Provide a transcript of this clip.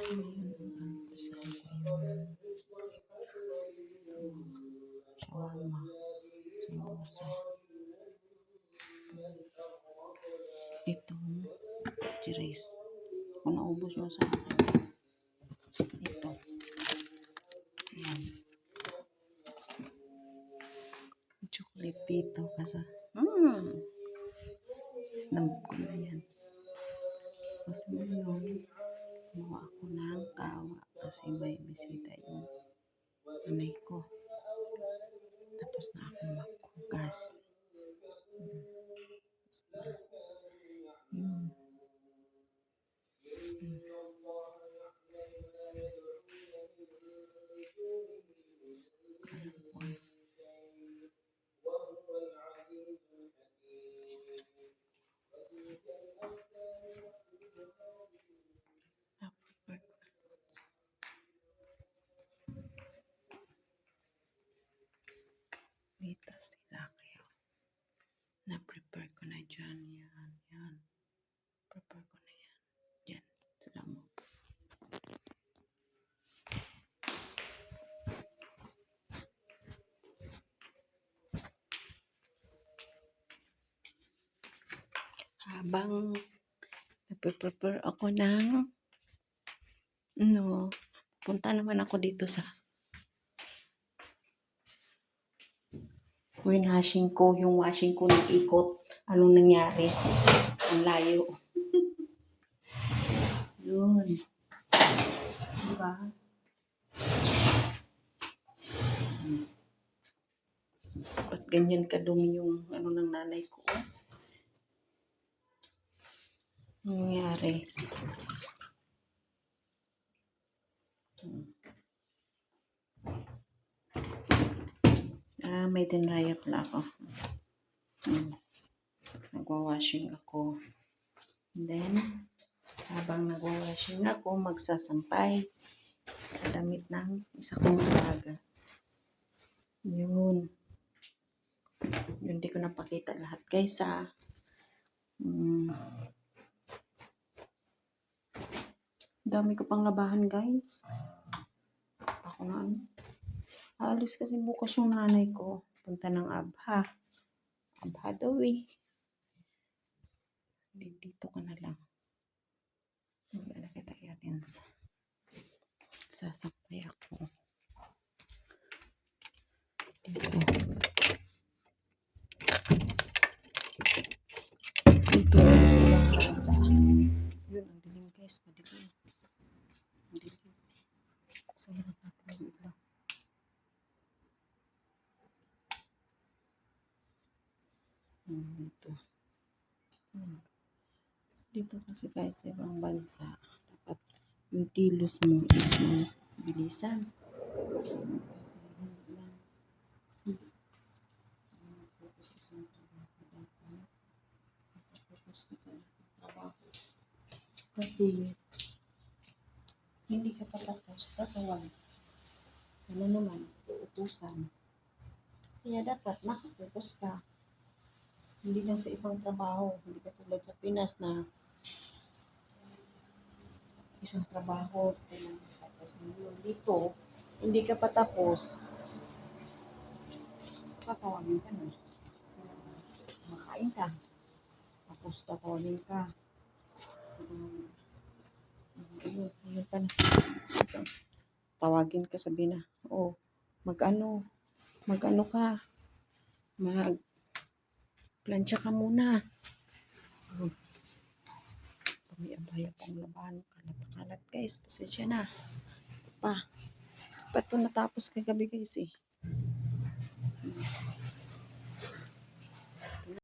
Ngayon, almusal ko yung shawarma, samosa. Itong rice. Kung naubos yung sa akin. Ito. Ayan. Chocolate dito kasi. Snap ko na yan. Kasi ngayon, gumawa ako ng kawa kasi may bisita yung nanay ko. Tapos na ako maghugas. Yun. Dito sila kaya na-prepare ko na dyan. Yan. Prepare ko na yan. Yan. Sila mo. Habang nagpe-prepare ako ng punta naman ako dito sa winashing ko, yung washing ko ng ikot. Anong nangyari? Ang layo. Yun. Diba? Ba't ganyan kadumi yung ng nanay ko? Anong nangyari? May dinraya pala ako. Nagwa-washing ako. And then, habang nagwa-washing ako, magsasampay sa damit ng isa kong alaga. Yun. Yun, di ko napakita lahat, guys, ha. Dami ko pang labahan, guys. Ako na aalis kasi bukas yung nanay ko. Punta ng Abha. Abha daw eh. Dito ka na lang. Wala kita earrings. Sasampay ako. Dito. Dito sa ibang kasa. Yun, ang dilim, guys. Madilim. Madilim. Sa hirap natin ang ilaw. Dito. Dito kasi guys, sa ibang bansa, dapat yung kilos mo is bilisan. Kasi hindi lang focus isang trabaho. Dapat focus ka sa trabaho. Kasi hindi ka pa tapos, tatawag. Ano naman, utusan. Kaya dapat nakapokus ka. Hindi lang sa isang trabaho. Hindi ka tulad sa Pinas na isang trabaho. Tapos dito, hindi ka pa tapos, tatawagin ka na. Makain ka. Tapos tatawagin ka. Ayun ka na sa tawagin ka, sabi na, mag-ano ka, plancha ka muna. Pamiabaya pang labahan, kalat-kalat guys, pasensya na. Ito pa. Ba't ito natapos kagabi guys eh.